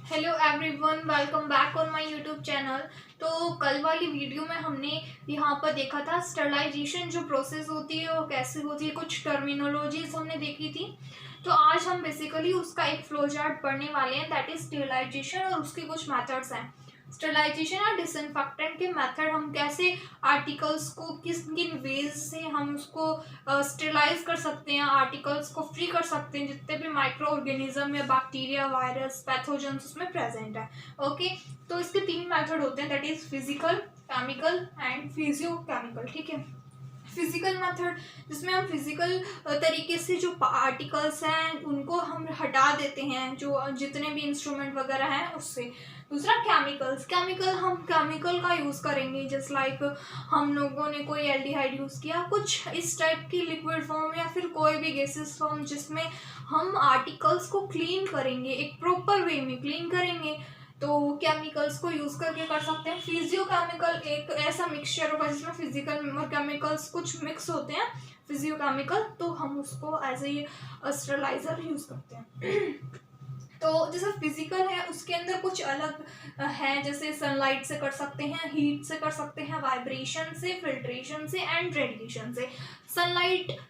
Hello everyone, welcome back on my YouTube channel. तो कल वाली वीडियो में हमने यहाँ पर देखा था स्टरलाइजेशन जो प्रोसेस होती है वो कैसे होती है, कुछ टर्मिनोलॉजीज हमने देखी थी। तो आज हम बेसिकली उसका एक फ्लो चार्ट पढ़ने वाले हैं, दैट इज स्टरलाइजेशन, और उसके कुछ मेथड्स हैं। स्टरलाइजेशन और डिसइंफेक्टेंट के मेथड, हम कैसे आर्टिकल्स को किस किन वेज से हम उसको स्टरलाइज कर सकते हैं, आर्टिकल्स को फ्री कर सकते हैं जितने भी माइक्रो ऑर्गेनिज्म या बैक्टीरिया, वायरस, पैथोजेंस उसमें प्रेजेंट है। ओके, तो इसके तीन मेथड होते हैं, that is physical, chemical and physio chemical. ठीक है, फिजिकल मेथड जिसमें हम फिजिकल तरीके से जो आर्टिकल्स हैं उनको हम हटा देते हैं, जो जितने भी इंस्ट्रूमेंट वगैरह हैं उससे। दूसरा केमिकल्स, हम केमिकल का यूज़ करेंगे, जस्ट लाइक हम लोगों ने कोई एल्डिहाइड यूज़ किया, कुछ इस टाइप की लिक्विड फॉर्म या फिर कोई भी गैसेस फॉर्म जिसमें हम आर्टिकल्स को क्लीन करेंगे, एक प्रॉपर वे में क्लीन करेंगे, तो केमिकल्स को यूज़ करके कर सकते हैं। फिजियो केमिकल एक ऐसा मिक्सचर होगा जिसमें फिजिकल और केमिकल्स कुछ मिक्स होते हैं, फिजियो केमिकल, तो हम उसको एज ए स्टरलाइजर यूज़ करते हैं। तो जैसे फिजिकल है उसके अंदर कुछ अलग है, जैसे सनलाइट से कर सकते हैं, हीट से कर सकते हैं, वाइब्रेशन से, फिल्ट्रेशन से एंड रेडिएशन से।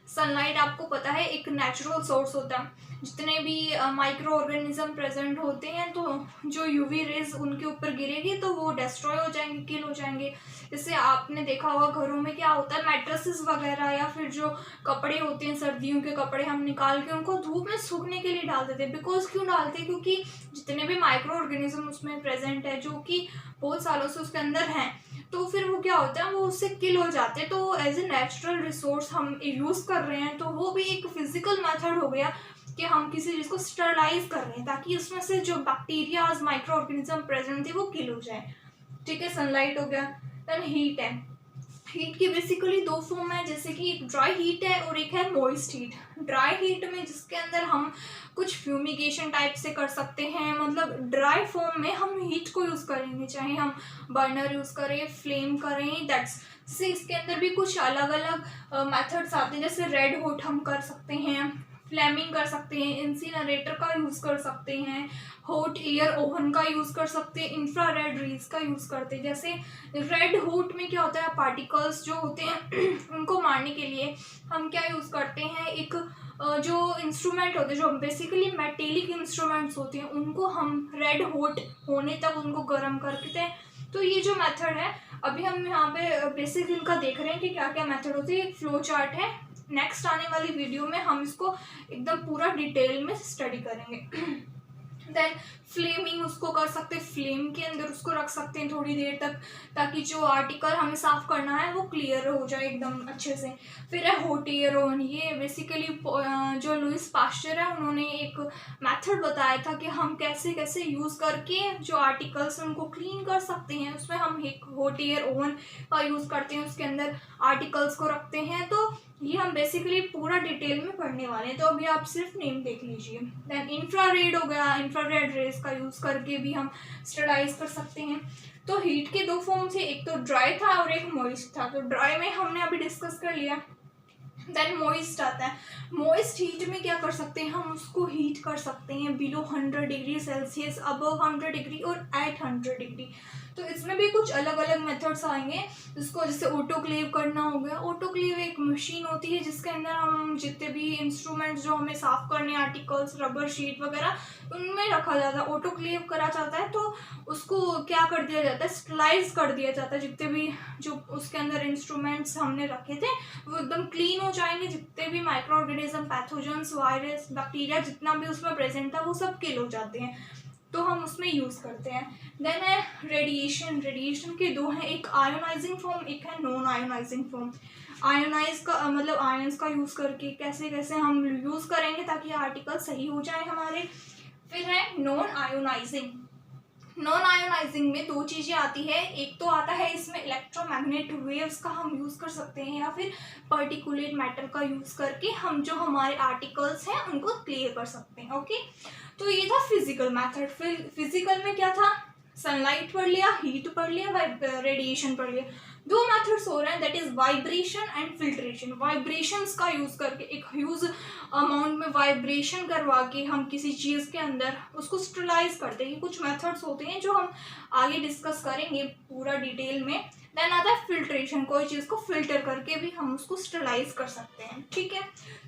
सनलाइट आपको पता है एक नेचुरल सोर्स होता है, जितने भी माइक्रो ऑर्गेनिज्म प्रेजेंट होते हैं तो जो यूवी रेज उनके ऊपर गिरेगी तो वो डिस्ट्रॉय हो जाएंगे, किल हो जाएंगे। जैसे आपने देखा होगा घरों में क्या होता है, मैट्रेसेस वगैरह या फिर जो कपड़े होते हैं, सर्दियों के कपड़े, हम निकाल के उनको धूप में सूखने के लिए डाल देते हैं। बिकॉज क्यों डालते हैं? क्योंकि जितने भी माइक्रो ऑर्गेनिज्म उसमें प्रेजेंट है जो कि बहुत सालों से उसके अंदर हैं, तो फिर वो क्या होता है, वो उससे किल हो जाते हैं। तो एज ए नेचुरल रिसोर्स हम यूज़ कर रहे हैं, तो वो भी एक फिजिकल मेथड हो गया कि हम किसी चीज़ को स्टरलाइज कर रहे हैं ताकि उसमें से जो बैक्टीरियाज, माइक्रो ऑर्गेनिज्म प्रेजेंट थे वो किल हो जाए। ठीक है, सनलाइट हो गया। देन हीट है, हीट की बेसिकली दो फॉर्म है, जैसे कि एक ड्राई हीट है और एक है मॉइस्ट हीट। ड्राई हीट में जिसके अंदर हम कुछ फ्यूमिगेशन टाइप से कर सकते हैं, मतलब ड्राई फॉर्म में हम हीट को यूज़ करेंगे, चाहे हम बर्नर यूज़ करें, फ्लेम करें, दैट्स से इसके अंदर भी कुछ अलग अलग मेथड्स आते हैं। जैसे रेड हॉट हम कर सकते हैं, फ्लेमिंग कर सकते हैं, इंसिनरेटर का यूज़ कर सकते हैं, हॉट एयर ओवन का यूज़ कर सकते हैं, इंफ्रारेड रेज का यूज़ करते हैं। जैसे रेड हॉट में क्या होता है, पार्टिकल्स जो होते हैं उनको मारने के लिए हम क्या यूज़ करते हैं, एक जो इंस्ट्रूमेंट होते हैं, जो बेसिकली मेटेलिक इंस्ट्रूमेंट्स होते हैं, उनको हम रेड हॉट होने तक उनको गर्म करते हैं। तो ये जो मेथड है, अभी हम यहाँ पे बेसिक इनका देख रहे हैं कि क्या क्या मेथड होती है, एक फ्लो चार्ट है। नेक्स्ट आने वाली वीडियो में हम इसको एकदम पूरा डिटेल में स्टडी करेंगे। देन फ्लेमिंग उसको कर सकते हैं, फ्लेम के अंदर उसको रख सकते हैं थोड़ी देर तक, ताकि जो आर्टिकल हमें साफ करना है वो क्लियर हो जाए एकदम अच्छे से। फिर है हॉट एयर ओवन, ये बेसिकली जो लुइस पास्चर है उन्होंने एक मेथड बताया था कि हम कैसे कैसे यूज़ करके जो आर्टिकल्स हैं उनको क्लीन कर सकते हैं। उसमें हम एक हॉट एयर ओवन का यूज़ करते हैं, उसके अंदर आर्टिकल्स को रखते हैं। तो ये हम बेसिकली पूरा डिटेल में पढ़ने वाले हैं, तो अभी आप सिर्फ नेम देख लीजिए। देन इंफ्रारेड हो गया, इंफ्रारेड रेज का यूज़ करके भी हम स्टरलाइज कर सकते हैं। तो हीट के दो फॉर्म थे, एक तो ड्राई था और एक मॉइस्ट था। तो ड्राई में हमने अभी डिस्कस कर लिया। देन मॉइस्ट आता है, मॉइस्ट हीट में क्या कर सकते हैं, हम उसको हीट कर सकते हैं below 100 degree Celsius, above 100 degree और एट 100 डिग्री। तो इसमें भी कुछ अलग अलग मेथड्स आएंगे, जिसको जैसे ऑटोक्लेव करना हो गया। ऑटोक्लेव एक मशीन होती है जिसके अंदर हम जितने भी इंस्ट्रूमेंट्स जो हमें साफ करने, आर्टिकल्स, रबर शीट वगैरह, उनमें रखा जाता है, ऑटोक्लेव करा जाता है। तो उसको क्या कर दिया जाता है, स्टरलाइज कर दिया जाता है। जितने भी जो उसके अंदर इंस्ट्रूमेंट्स हमने रखे थे वो एकदम क्लीन हो जाएंगे, जितने भी micro organism, pathogens, virus, bacteria जितना भी उसमें प्रेजेंट था वो सब किल हो जाते हैं। तो हम उसमें यूज़ करते हैं। देन है रेडिएशन, रेडिएशन के दो हैं, एक आयोनाइजिंग फॉर्म, एक है नॉन आयोनाइजिंग फॉर्म। आयोनाइज का मतलब आयंस का यूज़ करके कैसे कैसे हम यूज़ करेंगे ताकि आर्टिकल सही हो जाए हमारे। फिर है नॉन आयोनाइजिंग। नॉन आयोनाइजिंग में दो चीज़ें आती है, एक तो आता है इसमें इलेक्ट्रोमैग्नेट वेव्स का हम यूज़ कर सकते हैं, या फिर पर्टिकुलेट मैटर का यूज़ करके हम जो हमारे आर्टिकल्स हैं उनको क्लियर कर सकते हैं। ओके, तो ये था फिजिकल मैथड। फिजिकल में क्या था, सनलाइट पढ़ लिया, हीट पढ़ लिया, रेडिएशन पढ़ लिया। दो मेथड्स हो रहे हैं, that is vibration and filtration. Vibrations का यूज करके, एक ह्यूज अमाउंट में वाइब्रेशन करवा के हम किसी चीज के अंदर उसको स्टरलाइज करते हैं। कुछ मेथड्स होते हैं जो हम आगे डिस्कस करेंगे पूरा डिटेल में। देन आता है फिल्ट्रेशन, कोई चीज को फिल्टर करके भी हम उसको स्टरलाइज कर सकते हैं, ठीक है।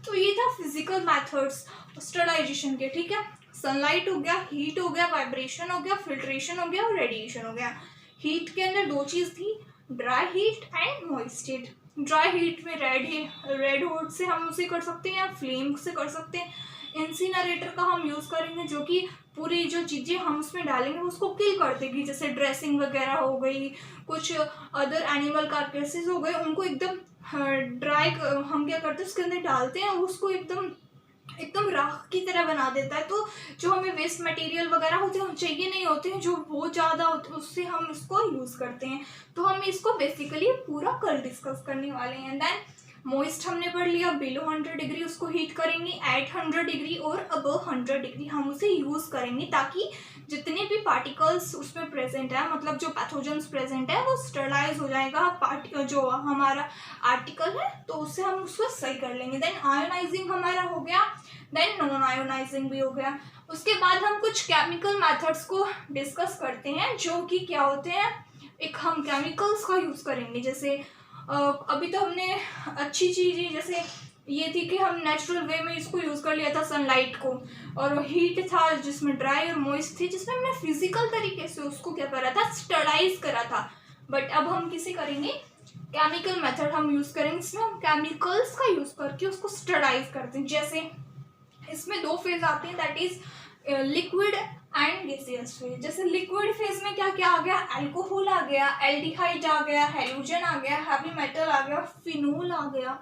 तो ये था फिजिकल मेथड्स स्टरलाइजेशन के, ठीक है। सनलाइट हो गया, हीट हो गया, वाइब्रेशन हो गया, फिल्ट्रेशन हो गया और रेडिएशन हो गया। हीट के अंदर दो चीज थी, dry heat and moist heat. Dry heat में रेड वुड से हम उसे कर सकते हैं या फ्लेम से कर सकते हैं। इंसिनरेटर का हम यूज करेंगे, जो कि पूरी जो चीजें हम उसमें डालेंगे उसको किल कर देगी, जैसे ड्रेसिंग वगैरह हो गई, कुछ अदर एनिमल कार्केसेस हो गए, उनको एकदम ड्राई हम क्या करते हैं उसके अंदर डालते हैं, उसको एकदम राख की तरह बना देता है। तो जो हमें वेस्ट मटेरियल वगैरह होते हैं चाहिए नहीं होते हैं, जो बहुत ज़्यादा होते हैं, उससे हम इसको यूज़ करते हैं। तो हम इसको बेसिकली पूरा कल डिस्कस करने वाले हैं। देन मोइस्ट हमने पढ़ लिया, बिलो 100 डिग्री उसको हीट करेंगे, एट 100 डिग्री और अबव 100 डिग्री हम उसे यूज़ करेंगे, ताकि जितने भी पार्टिकल्स उसमें प्रेजेंट है, मतलब जो पैथोजेंस प्रेजेंट है, वो स्टरलाइज हो जाएगा जो हमारा आर्टिकल है, तो उससे हम उसको सही कर लेंगे। देन आयोनाइजिंग हमारा हो गया, देन नॉन आयोनाइजिंग भी हो गया। उसके बाद हम कुछ केमिकल मेथड्स को डिस्कस करते हैं, जो कि क्या होते हैं, एक हम केमिकल्स का यूज़ करेंगे। जैसे अभी तो हमने अच्छी चीज़ जैसे ये थी कि हम नेचुरल वे में इसको यूज़ कर लिया था सनलाइट को, और हीट था जिसमें ड्राई और मॉइस्ट थी, जिसमें हमने फिजिकल तरीके से उसको क्या करा था, स्टरलाइज करा था। बट अब हम किसे करेंगे, केमिकल मेथड हम यूज़ करेंगे, इसमें हम केमिकल्स का यूज़ करके उसको स्टरलाइज करते हैं। जैसे इसमें दो फेज आते हैं, that is liquid and gaseous phase. जैसे लिक्विड फेज में क्या क्या आ गया, अल्कोहल आ गया, एल्डिहाइड आ गया, हेलोजन आ गया, हैवी मेटल आ गया, फिनोल आ गया।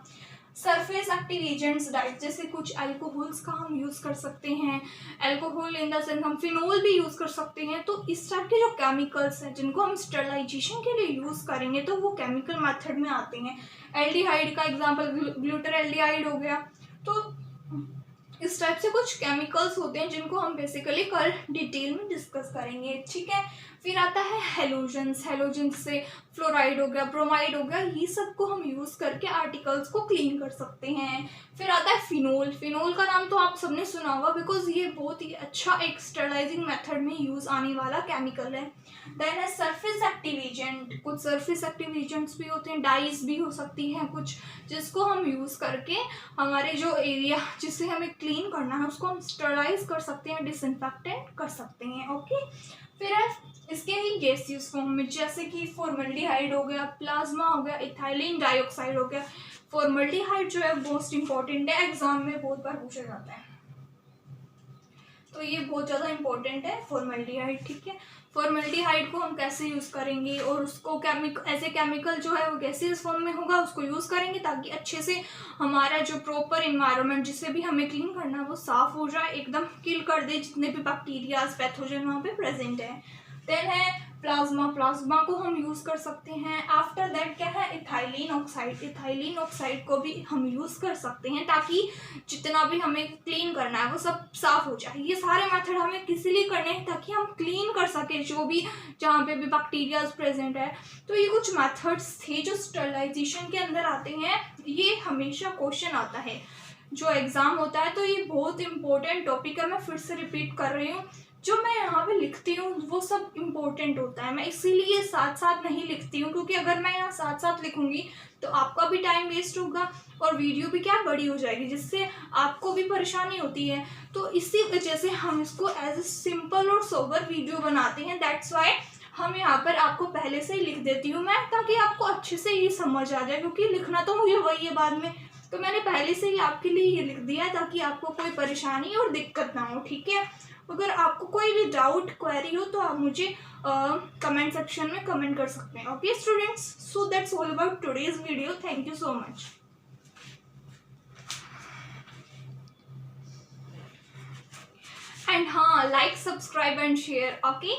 सरफेस एक्टिव एजेंट्स डाइट, जैसे कुछ अल्कोहल्स का हम यूज़ कर सकते हैं, अल्कोहल इन द सेंस हम फिनोल भी यूज़ कर सकते हैं। तो इस टाइप के जो केमिकल्स हैं जिनको हम स्टरलाइजेशन के लिए यूज़ करेंगे, तो वो केमिकल मेथड में आते हैं। एल्डिहाइड का एग्जांपल ग्लूटर एल्डिहाइड हो गया। तो इस टाइप से कुछ केमिकल्स होते हैं जिनको हम बेसिकली कल डिटेल में डिस्कस करेंगे, ठीक है। फिर आता है हेलोजेंस। हेलोजेंस से फ्लोराइड हो गया, ब्रोमाइड हो गया, ये सब को हम यूज़ करके आर्टिकल्स को क्लीन कर सकते हैं। फिर आता है फिनोल। फिनोल का नाम तो आप सबने सुना होगा, बिकॉज ये बहुत ही अच्छा एक स्टरलाइजिंग मेथड में यूज़ आने वाला केमिकल है। देन है सरफेस एक्टिव एजेंट। कुछ सरफेस एक्टिव एजेंट्स भी होते हैं, डाइज भी हो सकती हैं कुछ, जिसको हम यूज़ करके हमारे जो एरिया जिससे हमें क्लीन करना है उसको हम स्टरलाइज कर सकते हैं, डिसइंफेक्टेंट कर सकते हैं, ओके। फिर है इसके ही गैसियस फॉर्म में, जैसे कि फॉर्मल्डिहाइड हो गया, प्लाज्मा हो गया, इथाइलिन डाइऑक्साइड हो गया। फॉर्मल्डिहाइड जो है मोस्ट इंपॉर्टेंट है, एग्जाम में बहुत बार पूछा जाता है, तो ये बहुत ज़्यादा इंपॉर्टेंट है फॉर्मल्डिहाइड, ठीक है। फॉर्मल्डिहाइड को हम कैसे यूज़ करेंगे, और उसको ऐसे केमिकल जो है वो गैसियस फॉर्म में होगा, उसको यूज़ करेंगे ताकि अच्छे से हमारा जो प्रॉपर इन्वायरमेंट जिससे भी हमें क्लीन करना है वो साफ़ हो जाए, एकदम किल कर दे जितने भी बैक्टीरियाज पैथोजन वहाँ पे प्रेजेंट है। देन है प्लाज्मा। प्लाज्मा को हम यूज़ कर सकते हैं। आफ्टर दैट क्या है, इथाइलिन ऑक्साइड। इथाइलिन ऑक्साइड को भी हम यूज़ कर सकते हैं ताकि जितना भी हमें क्लीन करना है वो सब साफ़ हो जाए। ये सारे मेथड हमें किस लिए करने हैं, ताकि हम क्लीन कर सकें जो भी जहाँ पे भी बैक्टीरियाज प्रेजेंट है। तो ये कुछ मेथड्स थे जो स्टरलाइजेशन के अंदर आते हैं। ये हमेशा क्वेश्चन आता है जो एग्ज़ाम होता है, तो ये बहुत इंपॉर्टेंट टॉपिक है। मैं फिर से रिपीट कर रही हूँ, जो मैं यहाँ पे लिखती हूँ वो सब इम्पोर्टेंट होता है। मैं इसीलिए साथ साथ नहीं लिखती हूँ, क्योंकि अगर मैं यहाँ साथ साथ लिखूँगी तो आपका भी टाइम वेस्ट होगा और वीडियो भी क्या बड़ी हो जाएगी, जिससे आपको भी परेशानी होती है। तो इसी वजह से हम इसको एज ए सिंपल और सोबर वीडियो बनाते हैं। दैट्स वाई हम यहाँ पर आपको पहले से ही लिख देती हूँ मैं, ताकि आपको अच्छे से ये समझ आ जाए, क्योंकि लिखना तो मुझे वही है बाद में। तो मैंने पहले से ही आपके लिए ये लिख दिया है ताकि आपको कोई परेशानी और दिक्कत ना हो, ठीक है। अगर आपको कोई भी डाउट क्वेरी हो तो आप मुझे कमेंट सेक्शन में कमेंट कर सकते हैं, okay students. So that's all about today's video. Thank you so much. And हाँ, like, subscribe and share, okay.